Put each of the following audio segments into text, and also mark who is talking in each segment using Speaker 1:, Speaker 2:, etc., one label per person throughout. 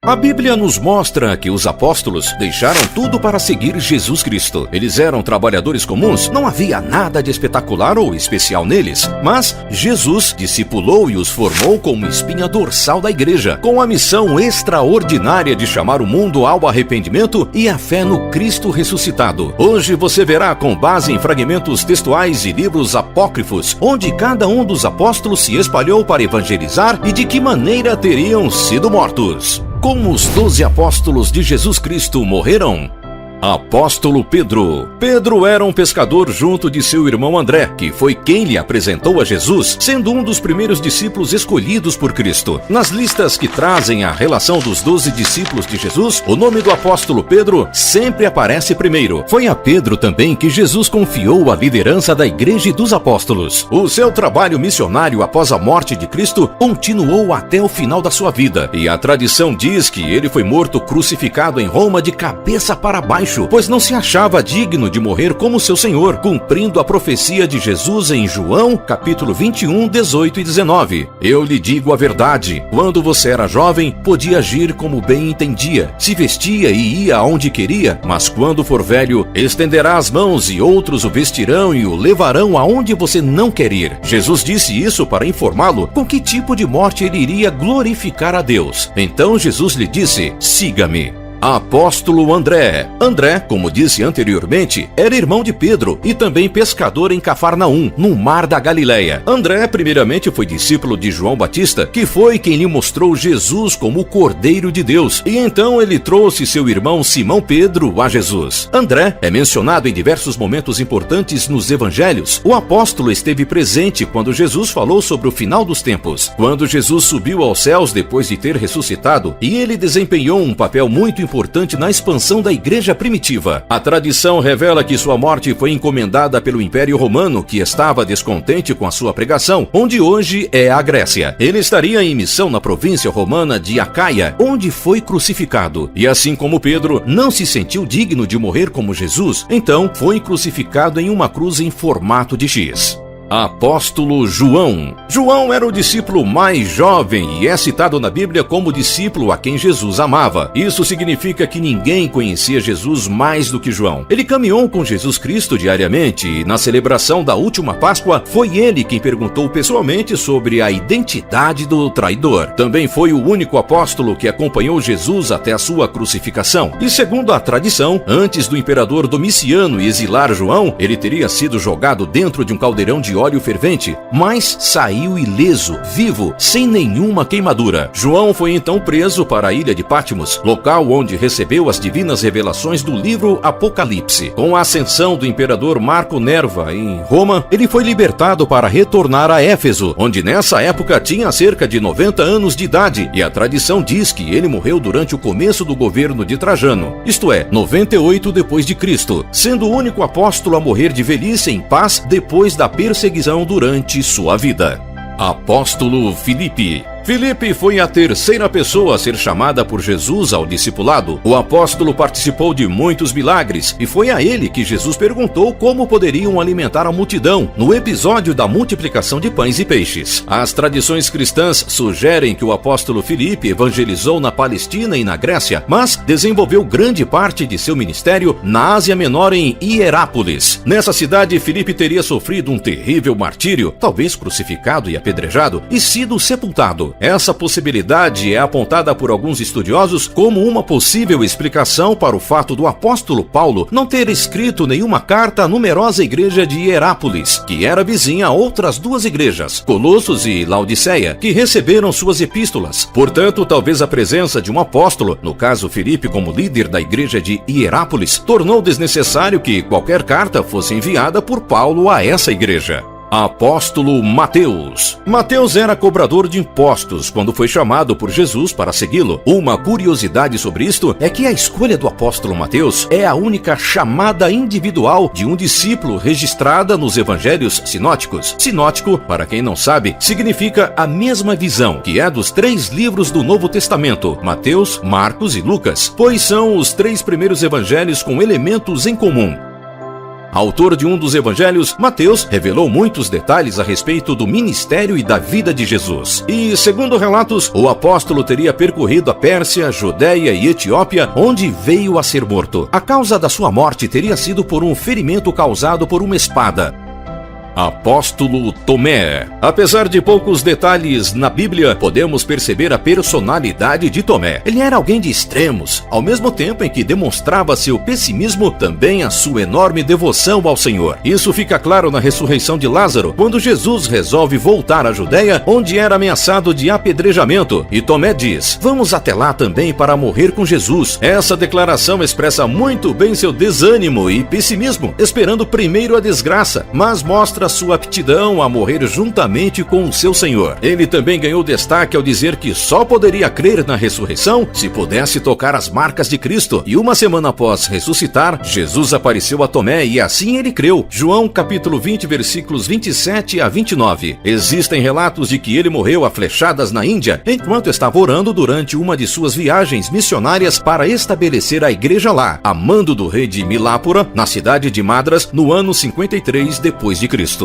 Speaker 1: A Bíblia nos mostra que os apóstolos deixaram tudo para seguir Jesus Cristo. Eles eram trabalhadores comuns, não havia nada de espetacular ou especial neles, mas Jesus discipulou e os formou como espinha dorsal da igreja, com a missão extraordinária de chamar o mundo ao arrependimento e à fé no Cristo ressuscitado. Hoje você verá, com base em fragmentos textuais e livros apócrifos, onde cada um dos apóstolos se espalhou para evangelizar e de que maneira teriam sido mortos. Como os 12 apóstolos de Jesus Cristo morreram? Apóstolo Pedro. Pedro era um pescador junto de seu irmão André, que foi quem lhe apresentou a Jesus, sendo um dos primeiros discípulos escolhidos por Cristo. Nas listas que trazem a relação dos 12 discípulos de Jesus, o nome do apóstolo Pedro sempre aparece primeiro. Foi a Pedro também que Jesus confiou a liderança da Igreja dos Apóstolos. O seu trabalho missionário após a morte de Cristo continuou até o final da sua vida, e a tradição diz que ele foi morto crucificado em Roma de cabeça para baixo, pois não se achava digno de morrer como seu Senhor, cumprindo a profecia de Jesus em João, capítulo 21, 18 e 19. Eu lhe digo a verdade, quando você era jovem, podia agir como bem entendia, se vestia e ia aonde queria, mas quando for velho, estenderá as mãos e outros o vestirão e o levarão aonde você não quer ir. Jesus disse isso para informá-lo com que tipo de morte ele iria glorificar a Deus. Então Jesus lhe disse: siga-me. Apóstolo André. André, como disse anteriormente, era irmão de Pedro e também pescador em Cafarnaum, no mar da Galileia. André primeiramente foi discípulo de João Batista, que foi quem lhe mostrou Jesus como o Cordeiro de Deus, e então ele trouxe seu irmão Simão Pedro a Jesus. André é mencionado em diversos momentos importantes nos evangelhos. O apóstolo esteve presente quando Jesus falou sobre o final dos tempos, quando Jesus subiu aos céus depois de ter ressuscitado, e ele desempenhou um papel muito importante na expansão da igreja primitiva. A tradição revela que sua morte foi encomendada pelo Império Romano, que estava descontente com a sua pregação, onde hoje é a Grécia. Ele estaria em missão na província romana de Acaia, onde foi crucificado. E assim como Pedro não se sentiu digno de morrer como Jesus, então foi crucificado em uma cruz em formato de X. Apóstolo João. João era o discípulo mais jovem e é citado na Bíblia como discípulo a quem Jesus amava. Isso significa que ninguém conhecia Jesus mais do que João. Ele caminhou com Jesus Cristo diariamente e na celebração da última Páscoa foi ele quem perguntou pessoalmente sobre a identidade do traidor. Também foi o único apóstolo que acompanhou Jesus até a sua crucificação. E segundo a tradição, antes do imperador Domiciano exilar João, ele teria sido jogado dentro de um caldeirão de óleo fervente, mas saiu ileso, vivo, sem nenhuma queimadura. João foi então preso para a ilha de Patmos, local onde recebeu as divinas revelações do livro Apocalipse. Com a ascensão do imperador Marco Nerva em Roma, ele foi libertado para retornar a Éfeso, onde nessa época tinha cerca de 90 anos de idade, e a tradição diz que ele morreu durante o começo do governo de Trajano, isto é, 98 depois de Cristo, sendo o único apóstolo a morrer de velhice em paz depois da perseguição durante sua vida. Apóstolo Filipe. Filipe foi a terceira pessoa a ser chamada por Jesus ao discipulado. O apóstolo participou de muitos milagres e foi a ele que Jesus perguntou como poderiam alimentar a multidão no episódio da multiplicação de pães e peixes. As tradições cristãs sugerem que o apóstolo Filipe evangelizou na Palestina e na Grécia, mas desenvolveu grande parte de seu ministério na Ásia Menor em Hierápolis. Nessa cidade, Filipe teria sofrido um terrível martírio, talvez crucificado e apedrejado, e sido sepultado. Essa possibilidade é apontada por alguns estudiosos como uma possível explicação para o fato do apóstolo Paulo não ter escrito nenhuma carta à numerosa igreja de Hierápolis, que era vizinha a outras duas igrejas, Colossos e Laodiceia, que receberam suas epístolas. Portanto, talvez a presença de um apóstolo, no caso Filipe como líder da igreja de Hierápolis, tornou desnecessário que qualquer carta fosse enviada por Paulo a essa igreja. Apóstolo Mateus. Mateus era cobrador de impostos quando foi chamado por Jesus para segui-lo. Uma curiosidade sobre isto é que a escolha do apóstolo Mateus é a única chamada individual de um discípulo registrada nos evangelhos sinóticos. Sinótico, para quem não sabe, significa a mesma visão, que é dos 3 livros do Novo Testamento, Mateus, Marcos e Lucas, pois são os 3 primeiros evangelhos com elementos em comum. Autor de um dos evangelhos, Mateus revelou muitos detalhes a respeito do ministério e da vida de Jesus. E, segundo relatos, o apóstolo teria percorrido a Pérsia, Judéia e Etiópia, onde veio a ser morto. A causa da sua morte teria sido por um ferimento causado por uma espada. Apóstolo Tomé. Apesar de poucos detalhes na Bíblia, podemos perceber a personalidade de Tomé. Ele era alguém de extremos, ao mesmo tempo em que demonstrava seu pessimismo, também a sua enorme devoção ao Senhor. Isso fica claro na ressurreição de Lázaro, quando Jesus resolve voltar à Judéia, onde era ameaçado de apedrejamento, e Tomé diz: "Vamos até lá também para morrer com Jesus." Essa declaração expressa muito bem seu desânimo e pessimismo, esperando primeiro a desgraça, mas mostra sua aptidão a morrer juntamente com o seu Senhor. Ele também ganhou destaque ao dizer que só poderia crer na ressurreição se pudesse tocar as marcas de Cristo. E uma semana após ressuscitar, Jesus apareceu a Tomé e assim ele creu. João capítulo 20, versículos 27 a 29. Existem relatos de que ele morreu a flechadas na Índia, enquanto estava orando durante uma de suas viagens missionárias para estabelecer a igreja lá, a mando do rei de Milápora, na cidade de Madras, no ano 53 depois de Cristo.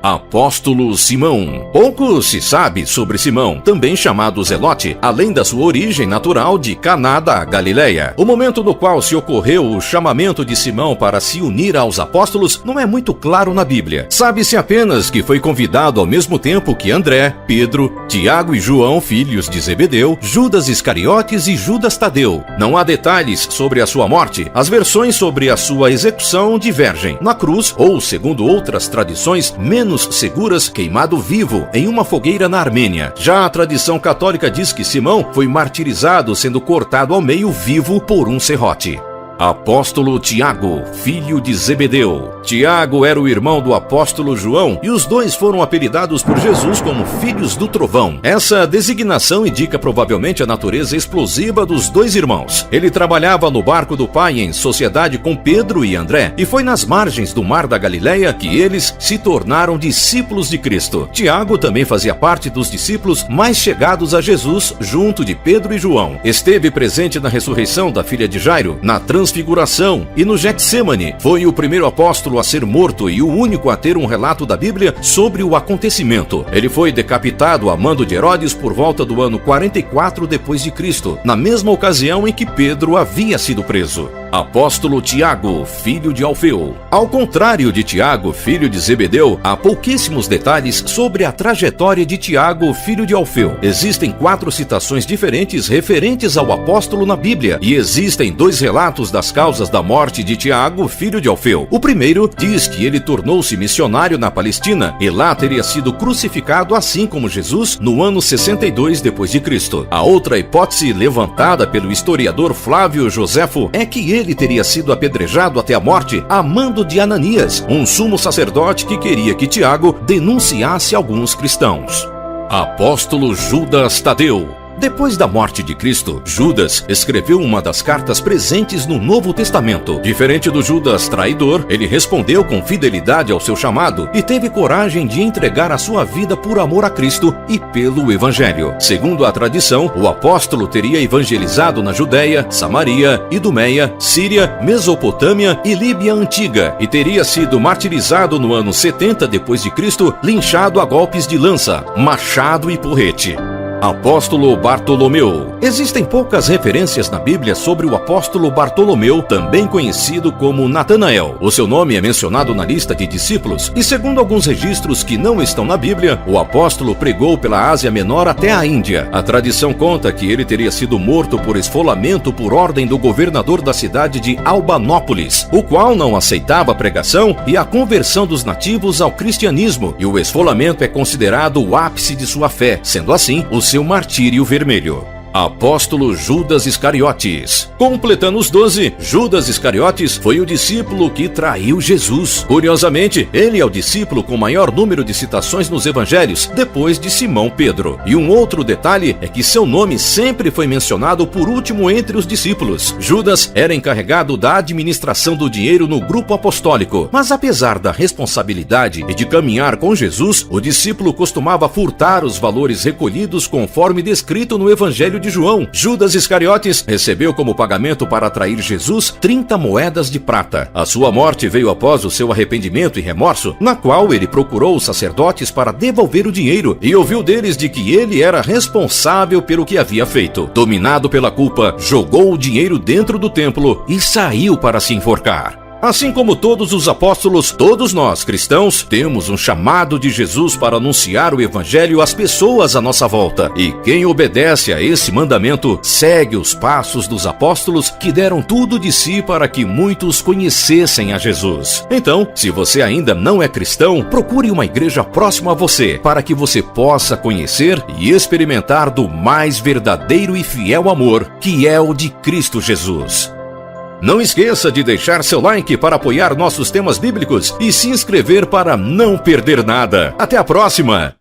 Speaker 1: Apóstolo Simão. Pouco se sabe sobre Simão, também chamado Zelote, além da sua origem natural de Caná da Galileia. O momento no qual se ocorreu o chamamento de Simão para se unir aos apóstolos não é muito claro na Bíblia. Sabe-se apenas que foi convidado ao mesmo tempo que André, Pedro, Tiago e João, filhos de Zebedeu, Judas Iscariotes e Judas Tadeu. Não há detalhes sobre a sua morte. As versões sobre a sua execução divergem. Na cruz, ou segundo outras tradições menos seguras, queimado vivo em uma fogueira na Armênia. Já a tradição católica diz que Simão foi martirizado sendo cortado ao meio vivo por um serrote. Apóstolo Tiago, filho de Zebedeu. Tiago era o irmão do apóstolo João e os dois foram apelidados por Jesus como filhos do trovão. Essa designação indica provavelmente a natureza explosiva dos dois irmãos. Ele trabalhava no barco do pai em sociedade com Pedro e André, e foi nas margens do mar da Galileia que eles se tornaram discípulos de Cristo. Tiago também fazia parte dos discípulos mais chegados a Jesus, junto de Pedro e João. Esteve presente na ressurreição da filha de Jairo, na Transfiguração e no Getsêmani. Foi o primeiro apóstolo a ser morto e o único a ter um relato da Bíblia sobre o acontecimento. Ele foi decapitado a mando de Herodes por volta do ano 44 depois de Cristo, na mesma ocasião em que Pedro havia sido preso. Apóstolo Tiago, filho de Alfeu. Ao contrário de Tiago, filho de Zebedeu, há pouquíssimos detalhes sobre a trajetória de Tiago, filho de Alfeu. Existem 4 citações diferentes referentes ao apóstolo na Bíblia, e existem 2 relatos das causas da morte de Tiago, filho de Alfeu. O primeiro diz que ele tornou-se missionário na Palestina e lá teria sido crucificado assim como Jesus no ano 62 depois de Cristo. A outra hipótese levantada pelo historiador Flávio Joséfo é que ele teria sido apedrejado até a morte a mando de Ananias, um sumo sacerdote que queria que Tiago denunciasse alguns cristãos. Apóstolo Judas Tadeu. Depois da morte de Cristo, Judas escreveu uma das cartas presentes no Novo Testamento. Diferente do Judas traidor, ele respondeu com fidelidade ao seu chamado e teve coragem de entregar a sua vida por amor a Cristo e pelo Evangelho. Segundo a tradição, o apóstolo teria evangelizado na Judéia, Samaria, Idumeia, Síria, Mesopotâmia e Líbia Antiga e teria sido martirizado no ano 70 depois de Cristo, linchado a golpes de lança, machado e porrete. Apóstolo Bartolomeu. Existem poucas referências na Bíblia sobre o apóstolo Bartolomeu, também conhecido como Natanael. O seu nome é mencionado na lista de discípulos e, segundo alguns registros que não estão na Bíblia, o apóstolo pregou pela Ásia Menor até a Índia. A tradição conta que ele teria sido morto por esfolamento por ordem do governador da cidade de Albanópolis, o qual não aceitava a pregação e a conversão dos nativos ao cristianismo, e o esfolamento é considerado o ápice de sua fé, sendo assim o seu martírio vermelho. Apóstolo Judas Iscariotes. Completando os 12, Judas Iscariotes foi o discípulo que traiu Jesus. Curiosamente, ele é o discípulo com maior número de citações nos evangelhos, depois de Simão Pedro. E um outro detalhe é que seu nome sempre foi mencionado por último entre os discípulos. Judas era encarregado da administração do dinheiro no grupo apostólico, mas apesar da responsabilidade e de caminhar com Jesus, o discípulo costumava furtar os valores recolhidos conforme descrito no evangelho de de João, Judas Iscariotes recebeu como pagamento para atrair Jesus 30 moedas de prata. A sua morte veio após o seu arrependimento e remorso, na qual ele procurou os sacerdotes para devolver o dinheiro e ouviu deles de que ele era responsável pelo que havia feito. Dominado pela culpa, jogou o dinheiro dentro do templo e saiu para se enforcar. Assim como todos os apóstolos, todos nós, cristãos, temos um chamado de Jesus para anunciar o evangelho às pessoas à nossa volta. E quem obedece a esse mandamento, segue os passos dos apóstolos que deram tudo de si para que muitos conhecessem a Jesus. Então, se você ainda não é cristão, procure uma igreja próxima a você, para que você possa conhecer e experimentar do mais verdadeiro e fiel amor, que é o de Cristo Jesus. Não esqueça de deixar seu like para apoiar nossos temas bíblicos e se inscrever para não perder nada. Até a próxima!